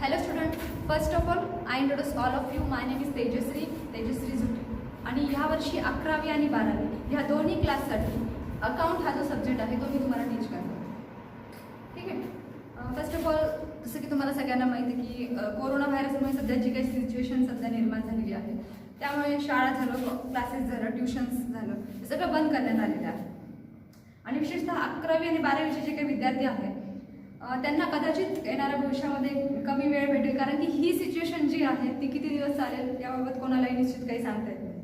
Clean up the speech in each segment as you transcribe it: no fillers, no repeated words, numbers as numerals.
Hello student, first of all I introduce all of you. My name is Tejashri जुटे आणि ह्या वर्षी 11वी आणि 12वी ह्या दोन्ही क्लाससाठी अकाउंट हा जो सब्जेक्ट आहे तो मी तुम्हाला टीच करते. ठीक आहे. फर्स्ट ऑफ ऑल जसं की तुम्हाला सगळ्यांना माहिती आहे की कोरोना व्हायरसमुळे सध्या जी काही सिच्युएशन सध्या निर्माण झालेली आहे त्यामुळे शाळा झालं, क्लासेस झालं, ट्युशन्स झालं, हे सगळं बंद करण्यात आलेलं आहे. आणि विशेषतः 11वी आणि 12वीचे जे काही विद्यार्थी आहेत त्यांना कदाचित येणाऱ्या भविष्यामध्ये कमी वेळ भेटेल, कारण की ही सिच्युएशन जी आहे ती किती दिवस चालेल याबाबत कोणालाही निश्चित काही सांगता येत नाही.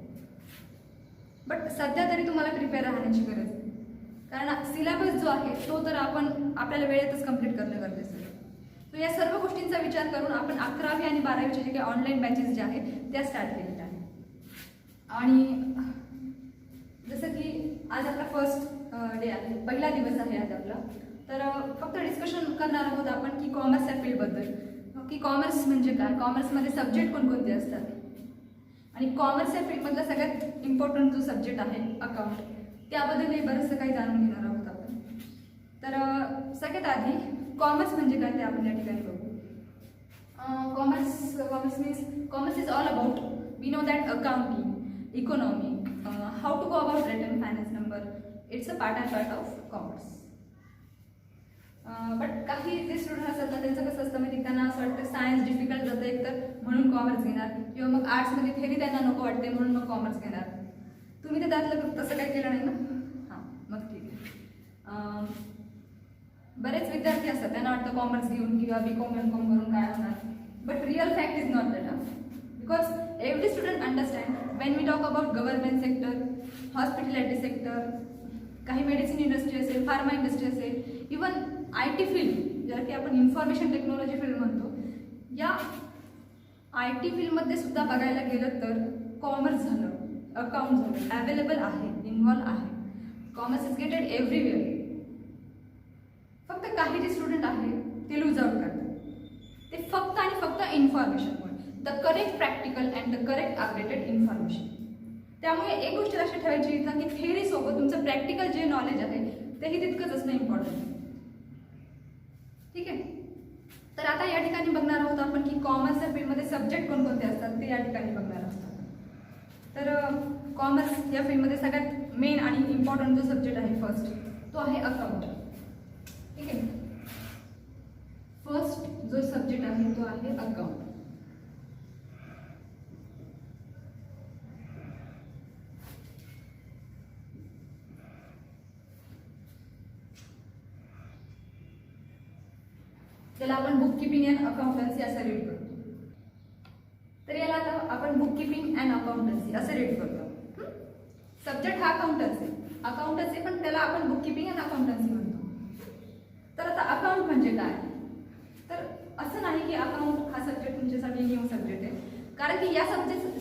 बट सध्या तरी तुम्हाला प्रिपेअर राहण्याची गरज आहे, कारण सिलेबस जो आहे तो तर आपण आपल्याला वेळेतच कंप्लीट करणं गरजेचं आहे. तर या सर्व गोष्टींचा विचार करून आपण 11वी आणि 12वीचे जे काही ऑनलाईन बॅचेस जे आहेत त्या स्टार्ट केलेल्या आहेत. आणि जसं की आज आपला फर्स्ट डे आहे, पहिला दिवस आहे आज आपला. तर फक्त डिस्कशन करणार आहोत आपण की कॉमर्स या फील्डबद्दल, की कॉमर्स म्हणजे काय, कॉमर्समध्ये सब्जेक्ट कोणकोणते असतात, आणि कॉमर्स या फील्डमधला सगळ्यात इम्पॉर्टंट जो सब्जेक्ट आहे अकाउंट, त्याबद्दलही बरंचसं काही जाणून घेणार आहोत आपण. तर सगळ्यात आधी कॉमर्स म्हणजे काय ते आपण या ठिकाणी बघू. Commerce is all about, we know that accounting, economic, how to go about return finance number, it's a part and part of commerce. But काही जे स्टुडंट असतात ना त्यांचं कसं असतं माहिती, त्यांना असं वाटतं सायन्स डिफिकल्ट जातं एक तर म्हणून कॉमर्स घेणार, किंवा मग आर्ट्समध्ये थेरी त्यांना नको वाटते म्हणून मग कॉमर्स घेणार. तुम्ही ते त्यातलं तसं काही केलं नाही ना? हां, मग ठीक आहे. बरेच विद्यार्थी असतात त्यांना वाटतं कॉमर्स घेऊन किंवा BCom MCom करून काय होणार, but real fact is not that. Because every student understand when we talk about government sector, hospitality sector, काही मेडिसिन इंडस्ट्री असेल, फार्मा इंडस्ट्री असेल, इवन IT फील्ड ज्याला की आपण इन्फॉर्मेशन टेक्नॉलॉजी फील्ड म्हणतो, या IT फील्डमध्ये सुद्धा बघायला गेलं तर कॉमर्स झालं, अकाउंट झालं, अवेलेबल आहे, इन्व्हॉल्व आहे. Commerce is gated everywhere. फक्त काही जे स्टुडंट आहेत ते लूज आउट करतात, ते फक्त आणि फक्त इन्फॉर्मेशनमुळे, the correct practical and the correct updated information. त्यामुळे एक गोष्ट लक्षात ठेवायची इथं की थेअरीसोबत तुमचं प्रॅक्टिकल जे नॉलेज आहे तेही तितकंच असणं इम्पॉर्टंट आहे. ठीक आहे. तर आता या ठिकाणी बघणार आहोत आपण की कॉमर्स या फील्डमध्ये सब्जेक्ट कोणकोणते असतात ते या ठिकाणी बघणार आहोत. तर कॉमर्स या फील्डमध्ये सगळ्यात मेन आणि इम्पॉर्टंट जो सब्जेक्ट आहे फर्स्ट तो आहे अकाउंट. ठीक आहे. फर्स्ट जो सब्जेक्ट आहे तो आहे अकाउंट. त्याला आपण बुक किपिंग अँड अकाउंटन्सी असं रीड करतो. तर याला आता आपण बुक किपिंग अँड अकाउंटन्सी असं रीड करतो. सब्जेक्ट हा अकाउंटन्सी पण त्याला आपण बुक किपिंग अँड अकाउंटन्सी म्हणतो. तर आता अकाउंट म्हणजे काय, तर असं नाही की अकाउंट हा सब्जेक्ट तुमच्यासाठी न्यू सब्जेक्ट आहे, कारण की या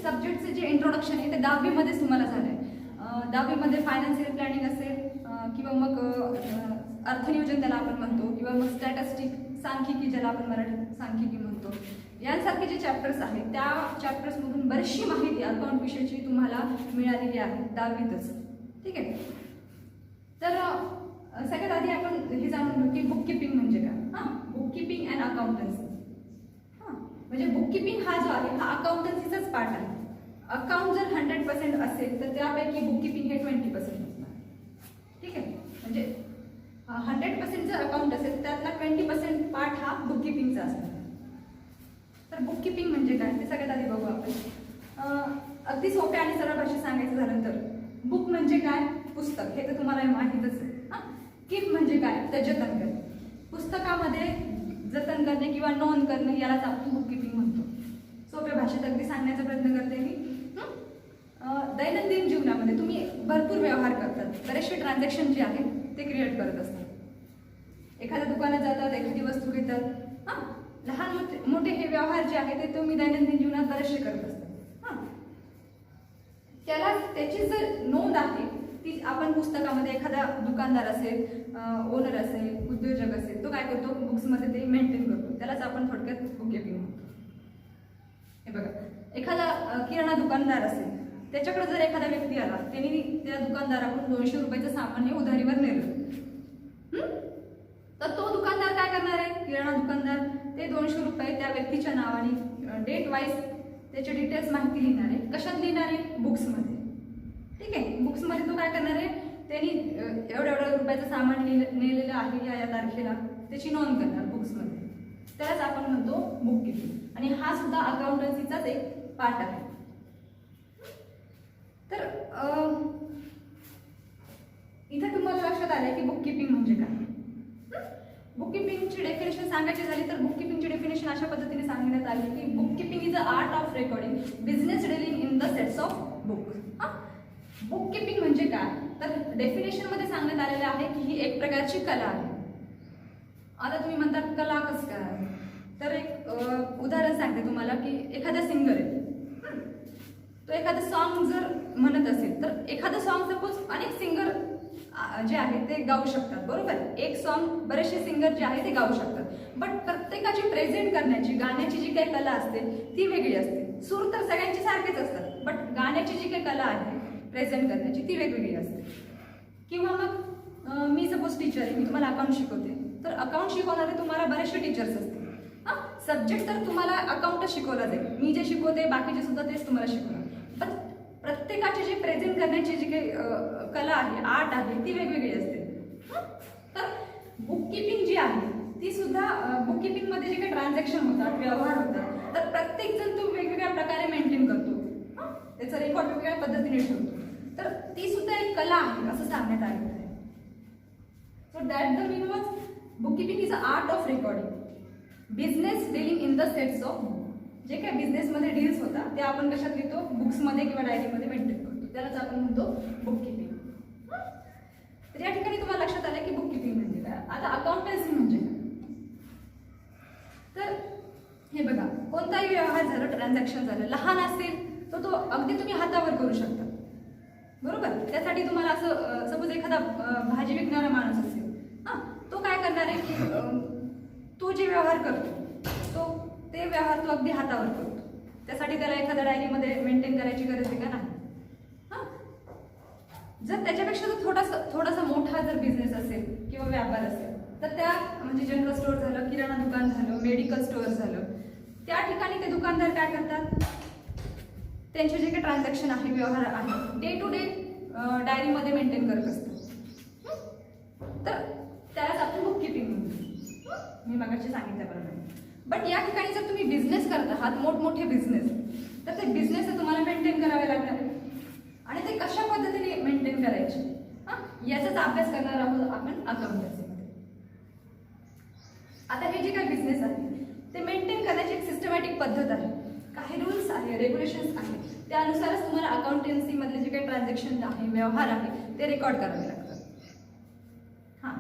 सब्जेक्टचे जे इंट्रोडक्शन आहे ते 10वीमध्येच तुम्हाला झालं आहे. 10वीमध्ये फायनान्शियल प्लॅनिंग असेल किंवा मग अर्थनियोजन त्याला आपण म्हणतो, किंवा मग स्टॅटिस्टिक, सांख्यिकी ज्याला आपण मराठीत सांख्यिकी म्हणतो, यांसारखे जे चॅप्टर्स आहेत त्या चॅप्टर्समधून बरीचशी माहिती अकाउंट विषयीची तुम्हाला मिळालेली आहे 10वीतच. ठीक आहे. तर सगळ्यात आधी आपण हे जाणून घेऊ की बुक किपिंग म्हणजे काय. Book keeping and accountancy. म्हणजे बुक किपिंग हा जो आहे हा अकाउंटन्सीचाच पार्ट आहे. अकाउंट जर 100% असेल तर त्यापैकी बुक किपिंग हे 20% असणार. ठीक आहे. म्हणजे 100% जर अकाउंट असेल त्यातला 20% पार्ट हा बुक किपिंगचा असणार. तर बुक किपिंग म्हणजे काय ते सगळ्यात आधी बघू आपण. अगदी सोप्या आणि सरळ भाषेत सांगायचं झालं तर बुक म्हणजे काय, पुस्तक, हे तर तुम्हाला माहीतच आहे. कीप म्हणजे काय, तर जतन करणे. पुस्तकामध्ये जतन करणे किंवा नोंद करणे यालाच आपण बुक किपिंग म्हणतो. सोप्या भाषेत अगदी सांगण्याचा प्रयत्न करते मी. दैनंदिन जीवनामध्ये तुम्ही भरपूर व्यवहार करतात, बरेचसे ट्रान्झॅक्शन जे आहेत ते क्रिएट करत असतात. एखाद्या दुकानात जातात, एखादी वस्तू घेतात. लहान मोठे हे व्यवहार जे आहेत ते तुम्ही दैनंदिन जीवनात बरेचसे करत असतात. त्याला त्याची जर नोंद आहे ती आपण पुस्तकामध्ये, एखादा दुकानदार असेल, ओनर असेल, उद्योजक असेल, तो काय करतो बुक्समध्ये ते मेंटेन करतो. त्यालाच आपण थोडक्यात बुक किपिंग म्हणतो. हे बघा, एखादा किराणा दुकानदार असेल, त्याच्याकडे जर एखादा व्यक्ती आला, त्यांनी त्या दुकानदाराकडून 200 रुपयाचं सामान हे उधारीवर नेलं, तर तो दुकानदार काय करणार आहे, किराणा दुकानदार ते 200 रुपये रुपये त्या व्यक्तीच्या नावाने डेट वाईज त्याचे डिटेल्स माहिती लिहिणार आहे. कशात लिहिणार आहे? बुक्समध्ये. ठीक आहे, बुक्समध्ये तो काय करणार आहे, त्यांनी एवढ्या रुपयाचं सामान नेलेलं आहे या तारखेला त्याची नोंद करणार बुक्समध्ये. त्यालाच आपण म्हणतो बुक किपिंग. आणि हा सुद्धा अकाउंटन्सीचाच एक पार्ट आहे. तर इथे तुम्हाला लक्षात आलंय की बुक किपिंग म्हणजे काय. बुक किपिंगची डेफिनेशन सांगायची झाली तर बुक किपिंगची डेफिनेशन अशा पद्धतीने सांगण्यात आली की book keeping is a art of recording business dealing in the sets of book. Book keeping म्हणजे काय, तर डेफिनेशन मध्ये सांगण्यात आलेलं आहे की ही एक प्रकारची कला आहे. आता तुम्ही म्हणतात कला कसं काय, तर एक उदाहरण सांगते तुम्हाला की एखादा सिंगर आहे, तो एखादं सॉन्ग जर म्हणत असेल तर एखादं सॉन्ग सपोज अनेक सिंगर जे आहे ते गाऊ शकतात. बरोबर, एक सॉन्ग बरेचसे सिंगर जे आहे ते गाऊ शकतात. बट प्रत्येकाची प्रेझेंट करण्याची गाण्याची जी काही कला असते ती वेगळी असते. सूर तर सगळ्यांचे सारखेच असतात, बट गाण्याची जी काही कला आहे प्रेझेंट करण्याची ती वेगवेगळी असते. किंवा मग मी सपोज टीचर आहे, मी तुम्हाला अकाउंट शिकवते, तर अकाउंट शिकवणारे तुम्हाला बरेचसे टीचर्स असतील. सब्जेक्ट तर तुम्हाला अकाउंटच शिकवला जाईल, मी जे शिकवते बाकीचे सुद्धा तेच तुम्हाला शिकवणार. पण प्रत्येकाची जी प्रेझेंट करण्याची जी काही कला आहे, आर्ट आहे, ती वेगवेगळी असते. तर बुक किपिंग जी आहे ती सुद्धा बुक किपिंग मध्ये जे काही ट्रान्झॅक्शन होतात, व्यवहार होतात, तर प्रत्येक जण तो वेगवेगळ्या प्रकारे मेंटेन करतो, त्याचा रेकॉर्ड वेगवेगळ्या पद्धतीने ठेवतो. तर ती सुद्धा एक कला आहे असं सांगण्यात आलेलं आहे. So that the meaning of book keeping is a art of recording business dealing in the sets of book. जे काय बिझनेसमध्ये डील्स होतात ते आपण कशात लिहितो, बुक्समध्ये किंवा डायरीमध्ये मेंटेन करतो, त्यालाच आपण म्हणतो बुक किपिंग. तर या ठिकाणी तुम्हाला लक्षात आलं की बुक किपिंग म्हणजे काय. आता अकाउंटन्सी म्हणजे काय, तर हे बघा, कोणताही व्यवहार झालं, ट्रान्झॅक्शन झालं, लहान असेल तर तो अगदी तुम्ही हातावर करू शकता. बरोबर, त्यासाठी तुम्हाला असं सपोज एखादा भाजी विकणारा माणूस असेल, तो काय करणार आहे की तो जे व्यवहार करतो ते व्यवहार तो अगदी हातावर करतो. त्यासाठी त्याला एखाद्या डायरीमध्ये मेंटेन करायची गरज आहे का नाही. जर त्याच्यापेक्षा जर थोडासा मोठा जर बिझनेस असेल किंवा व्यापार असेल तर त्या म्हणजे जनरल स्टोअर झालं, किराणा दुकान झालं, मेडिकल स्टोअर झालं, त्या ठिकाणी ते दुकानदार काय करतात, त्यांचे जे काही ट्रान्झॅक्शन आहे, व्यवहार आहे, डे टू डे डायरीमध्ये मेंटेन करत असतात. तर त्यालाच आपण बुक किपिंग म्हणतो, मी मगाशी सांगितल्याप्रमाणे. बट या ठिकाणी जर तुम्ही बिझनेस करत आहात, मोठमोठे बिझनेस, तर ते बिझनेस तुम्हाला मेंटेन करावे लागणार आहे. आणि ते कशा पद्धतीने मेंटेन करायचे याचाच अभ्यास करणार आहोत आपण अकाउंटन्सीमध्ये. आता हे जे काही बिझनेस आहे ते मेंटेन करण्याची एक सिस्टमॅटिक पद्धत आहे, काही रूल्स आहे, रेग्युलेशन्स आहे, त्यानुसारच तुम्हाला अकाउंटन्सीमधले जे काही ट्रान्झॅक्शन आहे, व्यवहार आहे, ते रेकॉर्ड करावे लागतात.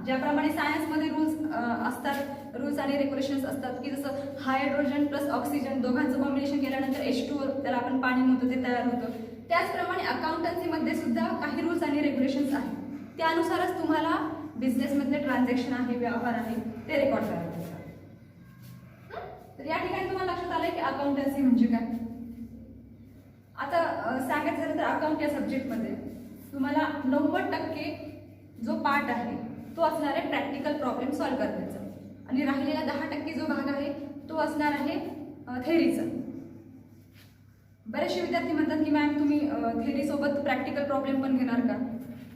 ज्याप्रमाणे सायन्समध्ये रूल्स असतात, रूल्स आणि रेग्युलेशन्स असतात की जसं हायड्रोजन प्लस ऑक्सिजन दोघांचं कॉम्बिनेशन केल्यानंतर H2O त्याला आपण पाणी म्हणतो ते तयार होतं, त्याचप्रमाणे अकाउंटन्सीमध्ये सुद्धा काही रूल्स आणि रेग्युलेशन्स आहेत. त्यानुसारच तुम्हाला बिझनेसमधले ट्रान्झॅक्शन आहे, व्यवहार आहे, ते रेकॉर्ड करावे लागतात. तर या ठिकाणी तुम्हाला लक्षात आलंय की अकाउंटन्सी म्हणजे काय. आता सांगायचं झालं तर अकाउंट या सब्जेक्टमध्ये तुम्हाला 90% जो पार्ट आहे तो असणार आहे प्रॅक्टिकल प्रॉब्लेम सॉल्व्ह करण्याचा, आणि राहिलेला 10% जो भाग आहे तो असणार आहे थेअरीचा. बरेचसे विद्यार्थी म्हणतात की मॅम तुम्ही थेअरी सोबत प्रॅक्टिकल प्रॉब्लेम पण घेणार का.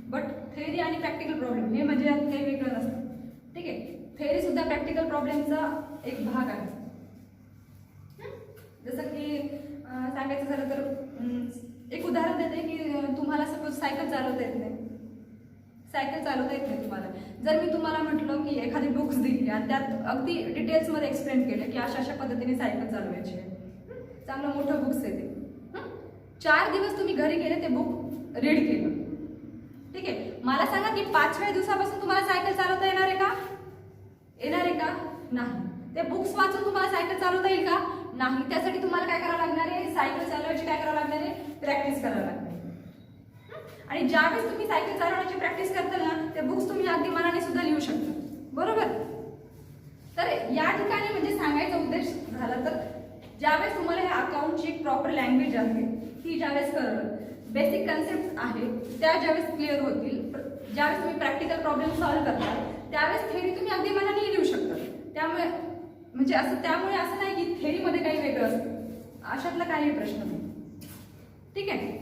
बट थेअरी आणि प्रॅक्टिकल प्रॉब्लेम हे म्हणजे यात काही वेगळं नसतं. ठीक आहे, थेअरी सुद्धा प्रॅक्टिकल प्रॉब्लेमचा एक भाग आहे. जसं की सांगायचं झालं तर एक उदाहरण देते की तुम्हाला सपोज सायकल चालवता येत नाही, तुम्हाला. जर मी तुम्हाला म्हटलं की एखादी बुक्स दिली आणि त्यात अगदी डिटेल्समध्ये एक्सप्लेन केलं की अशा पद्धतीने सायकल चालवायची आहे, चांगलं मोठं बुक्स आहे ते, 4 दिवस तुम्ही घरी गेले ते बुक रीड केलं. ठीक आहे, मला सांगा की 5व्या दिवसापासून तुम्हाला सायकल चालवता येणार आहे का. नाही. ते बुक्स वाचून तुम्हाला सायकल चालवता येईल का. नाही. त्यासाठी तुम्हाला काय करावं लागणार आहे, सायकल चालवायची काय करावं लागणार आहे, प्रॅक्टिस करावं लागणार आहे. आणि ज्यावेळेस तुम्ही सायकल चालवण्याची प्रॅक्टिस करताल ना, ते बुक्स तुम्ही अगदी मनाने सुद्धा लिहू शकता. बरोबर. तर या ठिकाणी म्हणजे सांगायचा उद्देश झाला तर ज्यावेळेस तुम्हाला या अकाउंटची एक प्रॉपर लँग्वेज आहे ती ज्यावेळेस बेसिक कन्सेप्ट आहे त्या ज्यावेळेस क्लिअर होतील, ज्यावेळेस तुम्ही प्रॅक्टिकल प्रॉब्लेम सॉल्व्ह करता त्यावेळेस थेअरी तुम्ही अगदी मनाने लिहू शकता. त्यामुळे म्हणजे असं त्यामुळे असं नाही की थेअरीमध्ये काही वेगळं असतं, अशातला काही प्रश्न नाही. ठीक आहे.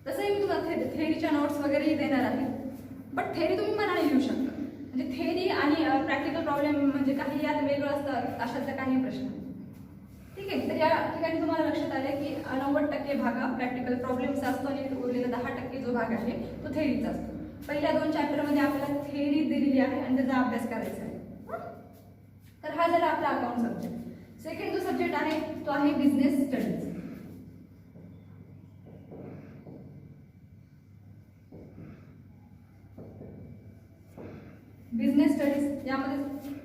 तसंही मी तुम्हाला थेअरीच्या नोट्स वगैरेही देणार आहे, बट थेअरी तुम्ही मनाने लिहू शकता. म्हणजे थेअरी आणि प्रॅक्टिकल प्रॉब्लेम म्हणजे काही यात वेगळं असतं, अशातला काही प्रश्न नाही. ठीक आहे. तर या ठिकाणी तुम्हाला लक्षात आलं की 90% भाग हा प्रॅक्टिकल प्रॉब्लेमचा असतो आणि उरलेला 10% जो भाग आहे तो थेअरीचा असतो. पहिल्या 2 चॅप्टरमध्ये आपल्याला थेअरी दिलेली आहे आणि त्याचा अभ्यास करायचा आहे. तर हा झाला आपला अकाउंट सब्जेक्ट. सेकंड जो सब्जेक्ट आहे तो आहे बिझनेस स्टडीज. बिझनेस स्टडीज यामध्ये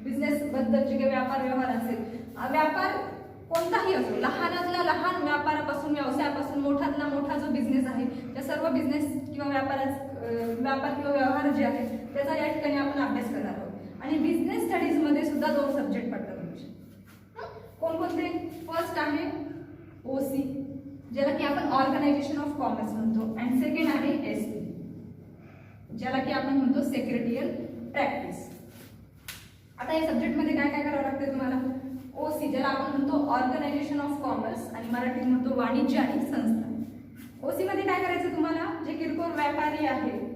बिझनेस बद्दल जे काही व्यापार व्यवहार असेल, व्यापार कोणताही असो, लहानातला लहान व्यापारापासून व्यवसायापासून मोठातला मोठा जो बिझनेस आहे त्या सर्व बिझनेस किंवा व्यापार किंवा व्यवहार जे आहे त्याचा या ठिकाणी आपण अभ्यास करणार आहोत. आणि बिझनेस स्टडीजमध्ये सुद्धा 2 सब्जेक्ट पडतात तुमचे. कोणकोणते? फर्स्ट आहे ओसी, ज्याला की आपण ऑर्गनायझेशन ऑफ कॉमर्स म्हणतो, अँड सेकंड आहे एसपी, ज्याला की आपण म्हणतो सेक्रेटरियल प्रॅक्टिस. आता या सब्जेक्टमध्ये काय काय करावं लागतं तुम्हाला? ओसी, ज्याला आपण म्हणतो ऑर्गनायझेशन ऑफ कॉमर्स आणि मराठीत म्हणतो वाणिज्य आणि संस्था. ओसी मध्ये काय करायचं तुम्हाला? जे किरकोळ व्यापारी आहेत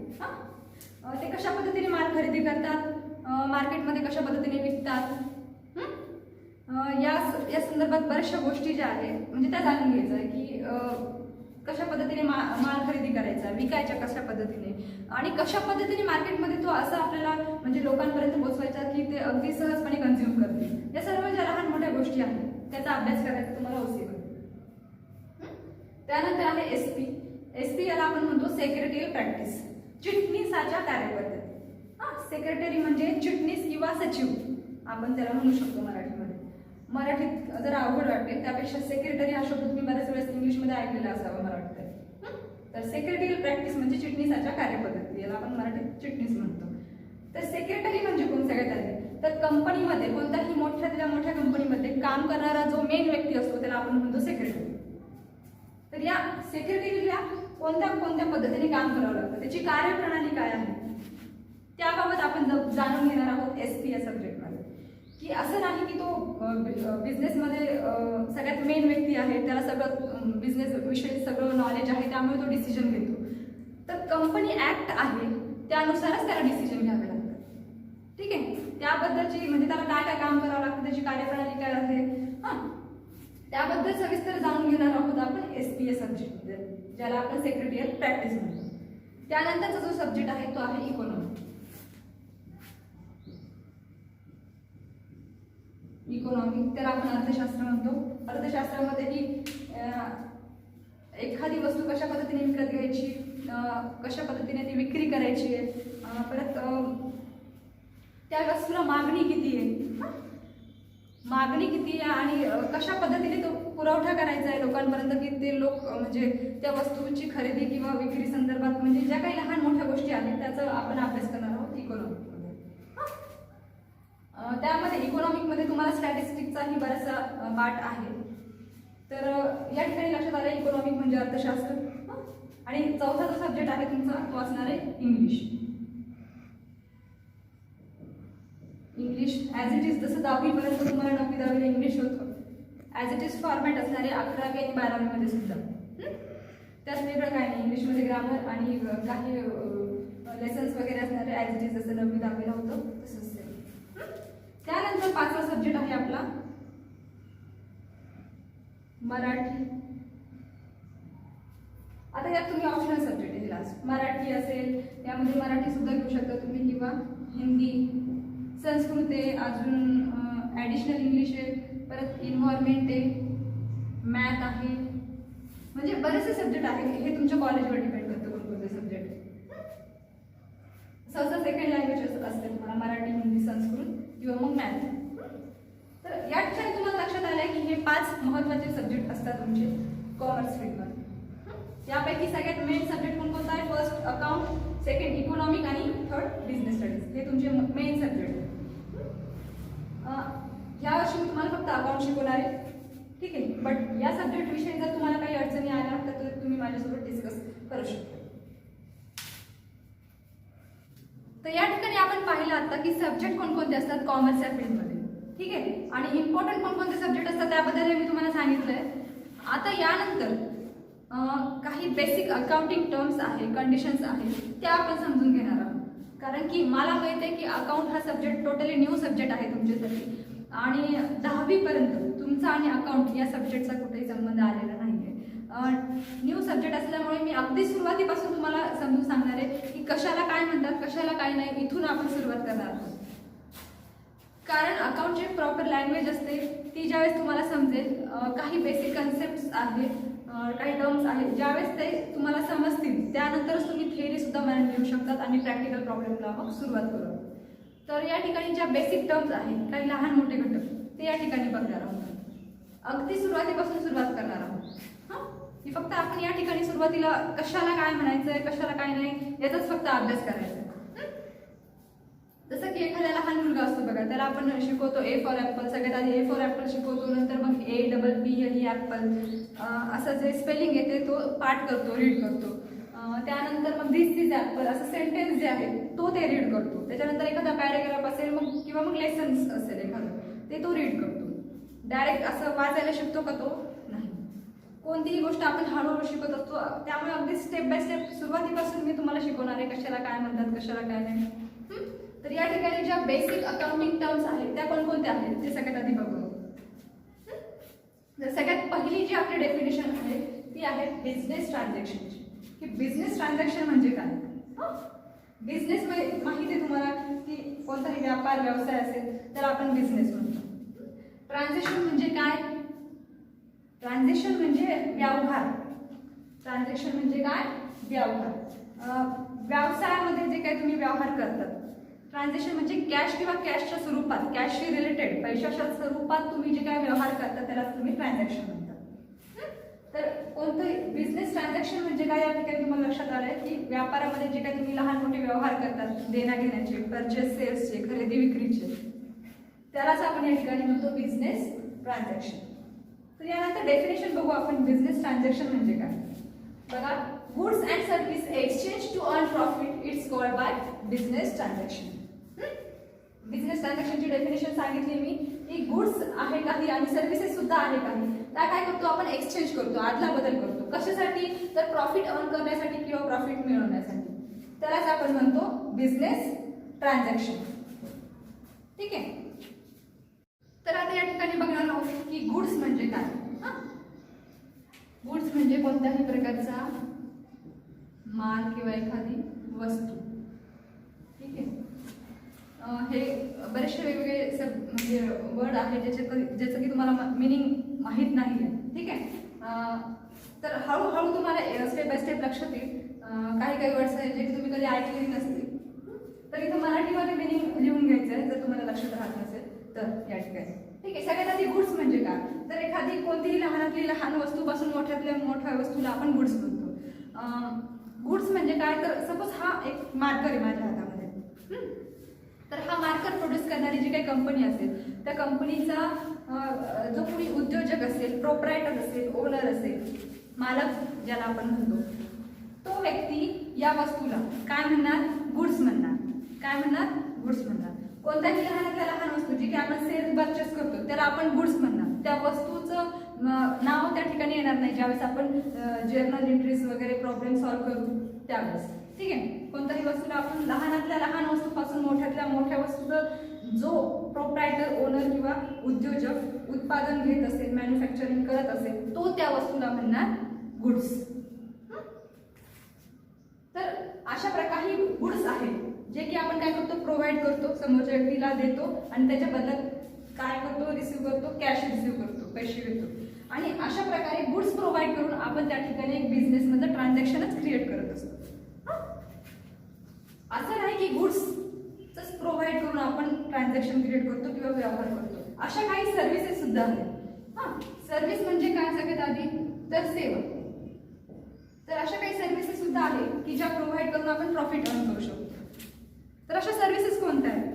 ते कशा पद्धतीने माल खरेदी करतात, मार्केटमध्ये कशा पद्धतीने विकतात, या संदर्भात बऱ्याचशा गोष्टी ज्या आहेत म्हणजे त्या जाणून घ्यायचं आहे की कशा पद्धतीने माल खरेदी करायचा, विकायच्या कशा पद्धतीने, आणि कशा पद्धतीने मार्केटमध्ये तो असा आपल्याला म्हणजे लोकांपर्यंत पोहोचवायचा की ते अगदी सहजपणे कन्झ्युम करतील. या सर्व ज्या लहान मोठ्या गोष्टी आहेत त्याचा अभ्यास करायचा तुम्हाला ओसीमध्ये. त्यानंतर आहे एसपी. एसपी याला आपण म्हणतो सेक्रेटरियल प्रॅक्टिस, चिटणीसाच्या कार्यपद्धती. सेक्रेटरी म्हणजे चिटणीस किंवा सचिव आपण त्याला म्हणू शकतो मराठीमध्ये. मराठीत जरा अवघड वाटते, त्यापेक्षा सेक्रेटरी हा शब्द तुम्ही बऱ्याच वेळेस इंग्लिशमध्ये ऐकलेला असावा मला वाटतं. तर सेक्रेटरियल प्रॅक्टिस म्हणजे चिटणीसाच्या कार्यपद्धती, याला आपण मराठीत चिटणीस म्हणतो. तर सेक्रेटरी म्हणजे कोण सगळ्यात आधी? तर कंपनीमध्ये कोणत्याही मोठ्यातल्या मोठ्या कंपनीमध्ये काम करणारा जो मेन व्यक्ती असतो त्याला आपण म्हणतो सेक्रेटरी. तर या सेक्रेटरीला कोणत्या कोणत्या पद्धतीने काम करावं लागतं, त्याची कार्यप्रणाली काय आहे त्याबाबत आपण जाणून घेणार आहोत एसपी या सब्जेक्टमध्ये. की असं नाही की तो बिझनेसमध्ये सगळ्यात मेन व्यक्ती आहे, त्याला सगळं बिझनेस विषयी सगळं नॉलेज आहे त्यामुळे तो डिसिजन घेतो. तर कंपनी ऍक्ट आहे त्यानुसारच त्याला डिसिजन घ्यावे लागतात. ठीक आहे. त्याबद्दलची म्हणजे त्याला काय काय काम करावं लागतं, त्याची कार्यप्रणाली काय आहे, त्याबद्दल सविस्तर जाणून घेणार आहोत आपण एसपी या सब्जेक्टमध्ये, ज्याला आपण सेक्रेटरियल प्रॅक्टिस म्हणतो. त्यानंतरचा जो सब्जेक्ट आहे तो आहे इकॉनॉमी. इकॉनॉमी त्याला आपण अर्थशास्त्र म्हणतो. अर्थशास्त्रामध्ये ही एखादी वस्तू कशा पद्धतीने विकत घ्यायची, कशा पद्धतीने ती विक्री करायची आहे, परत त्या वस्तूला मागणी किती आहे, मागणी किती आहे आणि कशा पद्धतीने तो पुरवठा करायचा आहे लोकांपर्यंत की ते लोक म्हणजे त्या वस्तूंची खरेदी किंवा विक्री संदर्भात म्हणजे ज्या काही लहान मोठ्या गोष्टी आहेत त्याचा आपण अभ्यास करणार आहोत इकॉनॉमिकमध्ये. त्यामध्ये इकॉनॉमिकमध्ये तुम्हाला स्टॅटिस्टिक्सचाही बराचसा पार्ट आहे. तर या ठिकाणी लक्षात आलं इकॉनॉमिक म्हणजे अर्थशास्त्र. आणि चौथा जो सब्जेक्ट आहे तुमचा तो असणार आहे English. English as it is, जसं 10वीपर्यंत तुम्हाला 9वी 10वीला इंग्लिश होतं, ॲज इट इज फॉर्मॅट असणारे 11वी आणि 12वीमध्ये सुद्धा. त्यात वेगळं काय नाही, इंग्लिशमध्ये ग्रामर आणि काही लेसन्स वगैरे असणारे ॲज इट इज जसं 9वी 10वीला होतं तसंच. त्यानंतर 5वा सब्जेक्ट आहे आपला मराठी. आता यात तुम्ही ऑप्शनल सब्जेक्ट आहे लास्ट, मराठी असेल त्यामध्ये मराठी सुद्धा घेऊ शकता तुम्ही किंवा हिंदी, संस्कृत आहे, अजून ॲडिशनल इंग्लिश आहे, परत इन्व्हायरमेंट आहे, मॅथ आहे, म्हणजे बरेचसे सब्जेक्ट आहेत. हे तुमच्या कॉलेजवर डिपेंड करतं कोणकोणते सब्जेक्ट. सहसा सेकंड लँग्वेज असते तुम्हाला मराठी, हिंदी, संस्कृत किंवा मग मॅथ. तर या ठिकाणी तुम्हाला लक्षात आलं की हे 5 महत्त्वाचे सब्जेक्ट असतात तुमचे कॉमर्स फील्डमध्ये. यापैकी सगळ्यात मेन सब्जेक्ट कोणता आहे? फर्स्ट अकाउंट, सेकंड इकॉनॉमिक आणि थर्ड बिझनेस स्टडीज. हे तुमचे मेन सब्जेक्ट. या वर्षी मी तुम्हाला फक्त अकाउंट शिकवणार आहे. ठीक आहे. बट या सब्जेक्ट विषयी जर तुम्हाला काही अडचणी आल्या तर तुम्ही माझ्यासोबत डिस्कस करू शकता. तर या ठिकाणी आपण पाहिलं आता की सब्जेक्ट कोणकोणते असतात कॉमर्स या फील्डमध्ये. ठीक आहे. आणि इम्पॉर्टंट कोणकोणते सब्जेक्ट असतात त्याबद्दल मी तुम्हाला सांगितलंय. आता यानंतर काही बेसिक अकाउंटिंग टर्म्स आहे, कंडिशन्स आहेत, त्या आपण समजून घेणार आहोत. कारण की मला माहिती आहे की अकाउंट हा सब्जेक्ट टोटली न्यू सब्जेक्ट आहे तुमच्यासाठी आणि 10वी पर्यंत तुमचा आणि अकाउंट या सब्जेक्टचा कुठेही संबंध आलेला नाही आहे. न्यू सब्जेक्ट असल्यामुळे मी अगदी सुरुवातीपासून तुम्हाला समजून सांगणार आहे की कशाला काय म्हणतात, कशाला काय नाही. इथून आपण सुरुवात करणार आहोत. कारण अकाउंटची प्रॉपर लँग्वेज असते ती ज्यावेळेस तुम्हाला समजेल, काही बेसिक कन्सेप्ट आहेत, काही टर्म्स आहेत, ज्यावेळेस ते तुम्हाला समजतील त्यानंतरच तुम्ही थिअरी सुद्धा मॅनेज घेऊ शकतात आणि प्रॅक्टिकल प्रॉब्लेमला मग सुरुवात करू. तर या ठिकाणी ज्या बेसिक टर्म्स आहेत, काही लहान मोठे घटक, ते या ठिकाणी बघणार आहोत. अगदी सुरुवातीपासून सुरुवात करणार आहोत. हां, की फक्त आपण या ठिकाणी सुरुवातीला कशाला काय म्हणायचंय, कशाला काय नाही याचाच फक्त अभ्यास करायचा. जसं की एखाद्या लहान मुलगा असतो बघा, त्याला आपण शिकवतो ए फॉर ॲपल. सगळ्यात आधी ए फॉर ॲपल शिकवतो, नंतर मग APPLE ॲपल असं जे स्पेलिंग येते तो पाठ करतो, रीड करतो. त्यानंतर मग दिस इज ॲपल असं सेंटेन्स जे आहे तो ते रीड करतो. त्याच्यानंतर एखादा पॅराग्राफ असेल मग किंवा मग लेसन्स असेल एखादं, ते तो रीड करतो. डायरेक्ट असं वाचायला शिकतो का तो? नाही. कोणतीही गोष्ट आपण हळूहळू शिकत असतो. त्यामुळे अगदी स्टेप बाय स्टेप सुरुवातीपासून मी तुम्हाला शिकवणार आहे कशाला काय म्हणतात, कशाला काय नाही. तर या ठिकाणी ज्या बेसिक अकाउंटिंग टर्म्स आहेत त्या कोणकोणत्या आहेत ते सगळ्यात आधी बघू. सगळ्यात पहिली जी आपली डेफिनेशन आहे ती आहे बिझनेस ट्रान्झॅक्शनची. की बिझनेस ट्रान्झॅक्शन म्हणजे काय? बिझनेस माहिती आहे तुम्हाला की कोणताही व्यापार व्यवसाय असेल तर आपण बिझनेस म्हणतो. ट्रान्झॅक्शन म्हणजे काय? ट्रान्झॅक्शन म्हणजे व्यवहार. ट्रान्झॅक्शन म्हणजे काय? व्यवहार. व्यवसायामध्ये जे काही तुम्ही व्यवहार करतात, ट्रान्झॅक्शन म्हणजे कॅश किंवा कॅशच्या स्वरूपात, कॅशशी रिलेटेड पैशाच्या स्वरूपात तुम्ही जे काही व्यवहार करता त्याला तुम्ही ट्रान्झॅक्शन म्हणता. तर कोणतंही बिझनेस ट्रान्झॅक्शन म्हणजे काय या ठिकाणी तुम्हाला लक्षात आलंय की व्यापारामध्ये जे काही तुम्ही लहान मोठे व्यवहार करतात, देण्या घेण्याचे, परचेस सेल्सचे, खरेदी विक्रीचे, त्यालाच आपण या ठिकाणी म्हणतो बिझनेस ट्रान्झॅक्शन. तर यानंतर डेफिनेशन बघू आपण बिझनेस ट्रान्झॅक्शन म्हणजे काय. बघा, goods and service exchange to earn profit it's called by business transaction. Business ट्रान्झॅक्शनची डेफिनेशन सांगितली मी की गुड्स आहे काही आणि सर्व्हिसेस सुद्धा आहे काही, त्या काय करतो आपण एक्सचेंज करतो, आदला बदल करतो. कशासाठी? तर प्रॉफिट अर्न करण्यासाठी किंवा प्रॉफिट मिळवण्यासाठी. त्यालाच आपण म्हणतो बिझनेस ट्रान्झॅक्शन. ठीक आहे. तर आता या ठिकाणी बघणार आहोत की गुड्स म्हणजे काय. गुड्स म्हणजे कोणत्याही प्रकारचा माल किंवा एखादी वस्तू. ठीक आहे. हे बरेचसे वेगवेगळे म्हणजे वर्ड आहे ज्याचं की तुम्हाला मिनिंग माहीत नाही आहे. ठीक आहे. तर हळूहळू तुम्हाला स्टेप बाय स्टेप लक्षात येईल. काही वर्ड्स आहेत जे तुम्ही कधी ऐकलेली नसतील, तर इथं मराठीमध्ये मिनिंग लिहून घ्यायचं आहे जर तुम्हाला लक्षात राहत नसेल तर या ठिकाणी. ठीक आहे. सगळ्यात आधी गुड्स म्हणजे काय? तर एखादी कोणतीही लहानातली लहान वस्तूपासून मोठ्यातल्या मोठ्या वस्तूला आपण गुड्स म्हणतो. गुड्स म्हणजे काय? तर सपोज हा एक मार्कर आहे माझ्या हातामध्ये. तर हा मार्कर प्रोड्यूस करणारी जी काही कंपनी असेल त्या कंपनीचा जो कोणी उद्योजक असेल, प्रोप्रायटर असेल, ओनर असेल, मालक ज्याला आपण म्हणतो, तो व्यक्ती या वस्तूला काय म्हणणार? गुड्स म्हणणार. काय म्हणणार? गुड्स म्हणणार. कोणत्याही लहानातल्या लहान वस्तू जी की आपण सेल परचेस करतो त्याला आपण गुड्स म्हणणार. त्या वस्तूचं नाव त्या ठिकाणी येणार नाही ज्यावेळेस आपण जर्नल एंट्रीज वगैरे प्रॉब्लेम सॉल्व्ह करू त्यावेळेस. ठीक आहे. कोणत्याही वस्तूला आपण लहानातल्या लहान वस्तूपासून मोठ्यातल्या मोठ्या वस्तूचं जो प्रोप्रायटर, ओनर किंवा उद्योजक उत्पादन घेत असेल, मॅन्युफॅक्चरिंग करत असेल, तो त्या वस्तूला म्हणणार गुड्स. तर अशा प्रकारे गुड्स आहेत जे की आपण काय करतो? प्रोव्हाइड करतो, समोरच्या व्यक्तीला देतो आणि त्याच्या बदल्यात काय करतो? रिसिव्ह करतो, कॅश रिसिव्ह करतो, पैसे घेतो. आणि अशा प्रकारे गुड्स प्रोव्हाइड करून आपण त्या ठिकाणी एक बिझनेसमध्ये ट्रान्झॅक्शनच क्रिएट करत असतो. असं नाही की गुड्सच प्रोव्हाइड करून आपण ट्रान्झॅक्शन क्रिएट करतो किंवा व्यवहार करतो. अशा काही सर्व्हिसेस सुद्धा आहेत. सर्व्हिस म्हणजे काय? सगळ्यात आधी तर सेवा. तर अशा काही सर्व्हिसेस सुद्धा आहेत की ज्या प्रोव्हाइड करून आपण प्रॉफिट अर्न करू शकतो. तर अशा सर्व्हिसेस कोणत्या आहेत?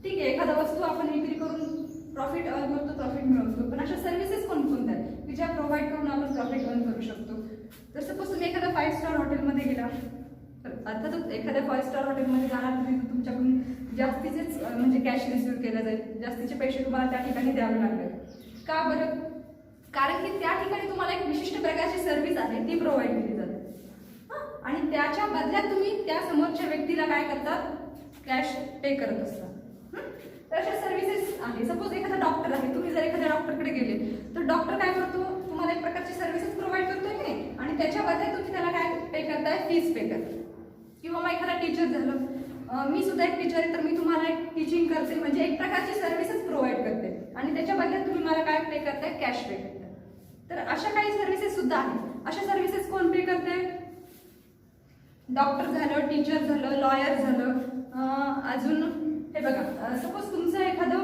ठीक आहे. एखादा वस्तू आपण विक्री करून प्रॉफिट अर्न करतो, प्रॉफिट मिळवतो. पण अशा सर्व्हिसेस कोणकोणत्या आहेत की ज्या प्रोव्हाइड करून आपण प्रॉफिट अर्न करू शकतो? तर सपोज तुम्ही एखाद्या 5 स्टार हॉटेलमध्ये गेला, तर अर्थातच एखाद्या 5 स्टार हॉटेलमध्ये जाणार तुम्ही, तुमच्याकडून जास्तीचेच म्हणजे कॅश रिसिव्ह केलं जाईल, जास्तीचे पैसे तुम्हाला त्या ठिकाणी द्यावे लागेल. का बरं? कारण की त्या ठिकाणी तुम्हाला एक विशिष्ट प्रकारची सर्व्हिस आहे ती प्रोव्हाइड केली जाते आणि त्याच्या बदल्यात तुम्ही त्या समोरच्या व्यक्तीला काय करतात, कॅश पे करत असता. तर अशा सर्व्हिसेस आहे. सपोज एखादा डॉक्टर आहे, तुम्ही जर एखाद्या डॉक्टरकडे गेले तर डॉक्टर काय करतो, तुम्हाला एक प्रकारची सर्व्हिसेस प्रोव्हाइड करतोय की नाही, आणि त्याच्या बदल्यात तुम्ही त्याला काय पे करताय, फीस पे करताय. किंवा मग एखादा टीचर झालं, मी सुद्धा एक टीचर आहे तर मी तुम्हाला एक टीचिंग करते, म्हणजे एक प्रकारची सर्व्हिसेस प्रोव्हाइड करते आणि त्याच्या बदल्यात तुम्ही मला काय पे करताय, कॅश पे करताय. तर अशा काही सर्व्हिसेस सुद्धा आहेत. अशा सर्व्हिसेस कोण पे करते? डॉक्टर झालं, टीचर झालं, लॉयर झालं, अजून हे बघा, सपोज तुमचं एखादं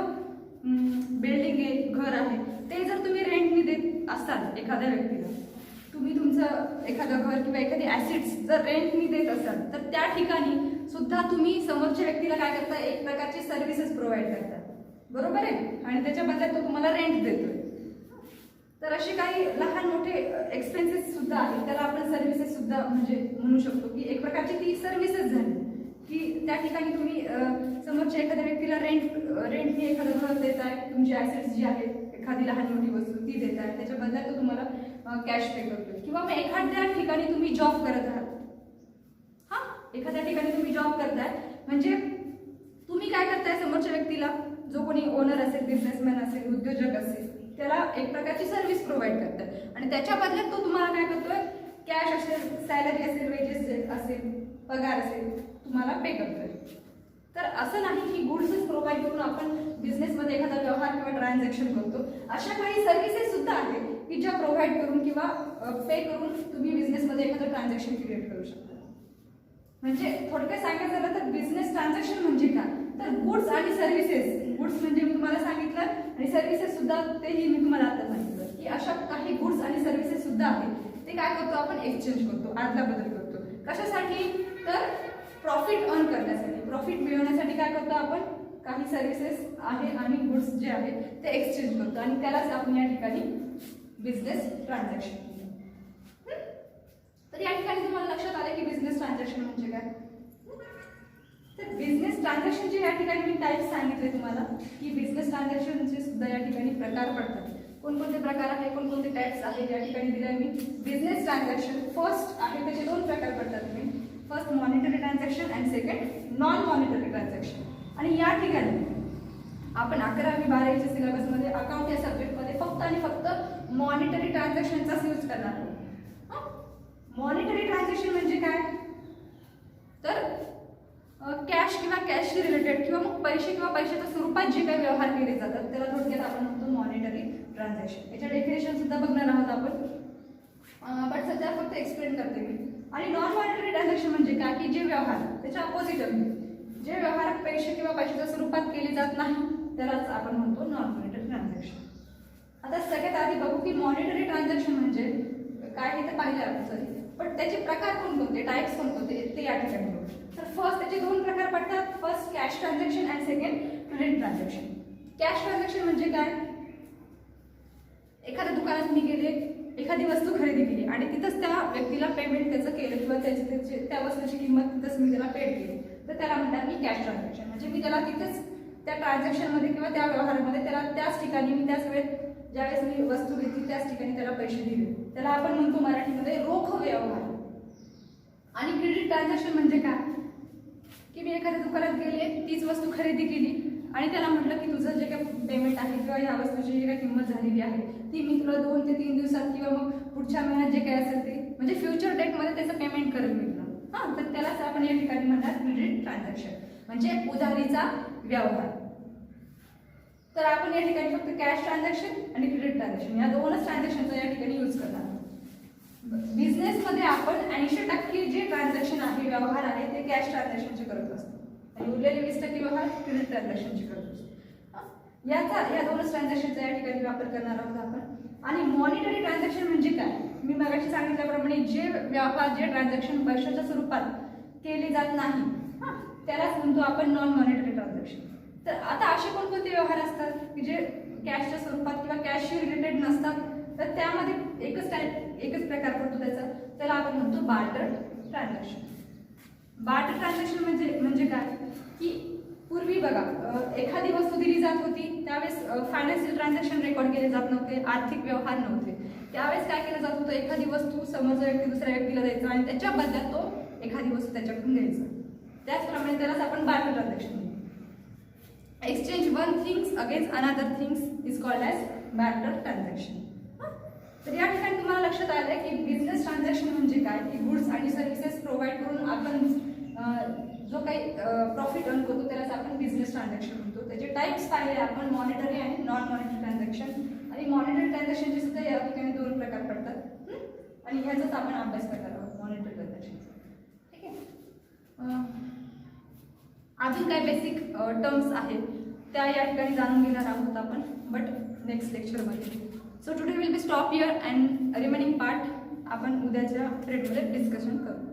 बिल्डिंग आहे, घर आहे, ते जर तुम्ही रेंटनी देत असाल एखाद्या व्यक्तीला, तुम्ही तुमचं एखादं घर किंवा एखादी ॲसेट्स जर रेंटनी देत असाल तर त्या ठिकाणी सुद्धा तुम्ही समोरच्या व्यक्तीला काय करता, एक प्रकारची सर्व्हिसेस प्रोव्हाइड करता, बरोबर आहे, आणि त्याच्या बदल्यात तो तुम्हाला रेंट देतोय. तर असे काही लहान मोठे एक्सपेन्सेस सुद्धा आहेत, त्याला आपण सर्व्हिसेस सुद्धा म्हणजे म्हणू शकतो की एक प्रकारची ती सर्व्हिसेस झाली की त्या ठिकाणी तुम्ही समोरच्या एखाद्या व्यक्तीला रेंटनी एखादं घर देत आहे, तुमची ॲसेट्स जी आहेत, एखादी लहान मोठी वस्तू ती देत आहे, त्याच्या बदल्यात तो तुम्हाला कॅश पे करतोय. किंवा मग एखाद्या ठिकाणी तुम्ही जॉब करत आहात, एखाद्या ठिकाणी तुम्ही जॉब करताय, म्हणजे तुम्ही काय करताय, समोरच्या व्यक्तीला जो कोणी ओनर असेल, बिझनेसमॅन असेल, उद्योजक असेल, त्याला एक प्रकारची सर्व्हिस प्रोव्हाइड करताय आणि त्याच्या बदल्यात तो तुम्हाला काय करतोय, कॅश असेल, सॅलरी असेल, वेजेस असेल, पगार असेल, तुम्हाला पे करतोय. तर असं नाही की गुड्सच प्रोव्हाइड करून आपण बिझनेसमध्ये एखादा व्यवहार किंवा ट्रान्झॅक्शन करतो. अशा काही सर्व्हिसेस सुद्धा आहेत की ज्या प्रोव्हाइड करून किंवा पे करून तुम्ही बिझनेसमध्ये एखादं ट्रान्झॅक्शन क्रिएट करू शकता. म्हणजे थोडक्यात सांगायचं झालं तर बिझनेस ट्रान्झॅक्शन म्हणजे काय, तर गुड्स आणि सर्व्हिसेस. गुड्स म्हणजे मी तुम्हाला सांगितलं आणि सर्व्हिसेस सुद्धा तेही मी तुम्हाला आता सांगितलं की अशा काही गुड्स आणि सर्व्हिसेस सुद्धा आहेत, ते काय करतो आपण, एक्सचेंज करतो, आदला बदल करतो. कशासाठी? तर प्रॉफिट अर्न करण्यासाठी, प्रॉफिट मिळवण्यासाठी काय करतो आपण, काही सर्व्हिसेस आहे आणि गुड्स जे आहेत ते एक्सचेंज करतो आणि त्यालाच आपण या ठिकाणी बिझनेस ट्रान्झॅक्शन. तर या ठिकाणी तुम्हाला लक्षात आलं की बिझनेस ट्रान्झॅक्शन म्हणजे काय. तर बिझनेस ट्रान्झॅक्शनचे या ठिकाणी मी टाईप्स सांगितले तुम्हाला की बिझनेस ट्रान्झॅक्शनचे सुद्धा या ठिकाणी प्रकार पडतात. कोणकोणते प्रकार आहे, कोणकोणते टाईप्स आहेत या ठिकाणी दिले मी. बिझनेस ट्रान्झॅक्शन फर्स्ट आहे, त्याचे दोन प्रकार पडतात तुम्ही. First monetary transaction and second non monetary transaction. आणि या ठिकाणी आपण 11वी 12वीच्या सिलेबसमध्ये अकाउंट या सब्जेक्टमध्ये फक्त आणि फक्त मॉनिटरी ट्रान्झॅक्शनचाच यूज करणार आहोत. मॉनिटरी ट्रान्झॅक्शन म्हणजे काय, तर कॅश किंवा कॅशशी रिलेटेड किंवा मग पैसे किंवा पैशाच्या स्वरूपात जे काही व्यवहार केले जातात त्याला थोडक्यात आपण म्हणतो मॉनिटरी ट्रान्झॅक्शन. याच्या डेफिनेशन सुद्धा बघणार आहोत आपण, बट सध्या फक्त एक्सप्लेन करते मी. आणि नॉन मॉनिटरी ट्रान्झॅक्शन म्हणजे काय की जे व्यवहार त्याच्या अपोजिट आहे, जे व्यवहार पैसे किंवा पैशाच्या स्वरूपात केले जात नाही त्यालाच आपण म्हणतो नॉन मॉनिटरी ट्रान्झॅक्शन. आता सगळ्यात आधी बघू की मॉनिटरी ट्रान्झॅक्शन म्हणजे काय हे तर पाहिलं आपण सॉरी, पण त्याचे प्रकार कोणकोणते, टाईप्स कोणकोणते ते या ठिकाणी बघू. तर फर्स्ट त्याचे दोन प्रकार पडतात. First cash transaction and second credit transaction. Cash transaction म्हणजे काय, एखाद्या दुकानात मी गेले, एखादी वस्तू खरेदी केली आणि तिथंच त्या व्यक्तीला पेमेंट त्याचं केलं किंवा त्या वस्तूची किंमत तिथंच मी त्याला पेड केली, तर त्याला म्हणतात मी कॅश ट्रान्झॅक्शन. म्हणजे मी त्याला तिथेच त्या ट्रान्झॅक्शनमध्ये किंवा त्या व्यवहारामध्ये त्याला त्याच ठिकाणी मी त्याच वेळेत ज्यावेळेस मी वस्तू घेतली त्याच ठिकाणी त्याला पैसे दिले, त्याला आपण म्हणतो मराठीमध्ये रोख व्यवहार. आणि क्रेडिट ट्रान्झॅक्शन म्हणजे काय की मी एखाद्या दुकानात गेले, तीच वस्तू खरेदी केली आणि त्याला म्हटलं की तुझं जे काही पेमेंट आहे किंवा ह्या वस्तूची जी काही किंमत झालेली आहे ती मी तुला 2 ते 3 दिवसात किंवा मग पुढच्या महिन्यात जे काही असेल ते म्हणजे फ्युचर डेटमध्ये त्याचं पेमेंट करेल मी तुला. तर त्यालाच आपण या ठिकाणी म्हणतात क्रेडिट ट्रान्झॅक्शन म्हणजे उधारीचा व्यवहार. तर आपण या ठिकाणी फक्त कॅश ट्रान्झॅक्शन आणि क्रेडिट ट्रान्झॅक्शन या दोनच ट्रान्झॅक्शनचा या ठिकाणी यूज करणार. बिझनेसमध्ये आपण 80% जे ट्रान्झॅक्शन आहे, व्यवहार आहे ते कॅश ट्रान्झॅक्शनचे करत असतो आणि उरलेले 20% व्यवहार क्रेडिट ट्रान्झॅक्शनचे करत असतो. या दोनच ट्रान्झॅक्शनचा या ठिकाणी वापर करणार आहोत आपण. आणि मॉनिटरी ट्रान्झॅक्शन म्हणजे काय, मी मगाशी सांगितल्याप्रमाणे जे व्यवहार जे ट्रान्झॅक्शन पैशाच्या स्वरूपात केले जात नाही त्यालाच म्हणतो आपण नॉन मॉनिटरी ट्रान्झॅक्शन. तर आता असे कोणकोणते व्यवहार असतात की जे कॅशच्या स्वरूपात किंवा कॅशशी रिलेटेड नसतात, तर त्यामध्ये एकच प्रकार पडतो त्याला आपण म्हणतो बार्टर ट्रान्झॅक्शन. बार्टर ट्रान्झॅक्शन म्हणजे काय की पूर्वी बघा एखादी वस्तू दिली जात होती त्यावेळेस फायनान्शियल ट्रान्झॅक्शन रेकॉर्ड केले जात नव्हते, आर्थिक व्यवहार नव्हते. त्यावेळेस काय केलं जात होतं, एखादी वस्तू समोरचा व्यक्ती दुसऱ्या व्यक्तीला द्यायचा आणि त्याच्या बदल्यात तो एखादी वस्तू त्याच्याकडून घ्यायचा. त्याचप्रमाणे त्यालाच आपण बार्टर ट्रान्झॅक्शन म्हणतो. Exchange one things against another things is called as barter transaction. तर या ठिकाणी तुम्हाला लक्षात आलं की बिझनेस ट्रान्झॅक्शन म्हणजे काय, की गुड्स आणि सर्व्हिसेस प्रोव्हाइड करून आपण जो काही प्रॉफिट अर्न करतो त्यालाच आपण बिझनेस ट्रान्झॅक्शन म्हणतो. त्याचे टाइप्स पाहिले आपण, मॉनिटरी आणि नॉन मॉनिटरी ट्रान्झॅक्शन. आणि मॉनिटरी ट्रान्झॅक्शनचे सुद्धा या ठिकाणी 2 प्रकार पडतात आणि ह्याचाच आपण अभ्यास करणार आहोत, मॉनिटरी ट्रान्झॅक्शनचा. ठीक आहे. अजून काय बेसिक टर्म्स आहेत त्या या ठिकाणी जाणून घेणार आहोत आपण, बट नेक्स्ट लेक्चरमध्ये. So today will be stop here and remaining part आपण उद्याच्या पिरियडमध्ये डिस्कशन करू.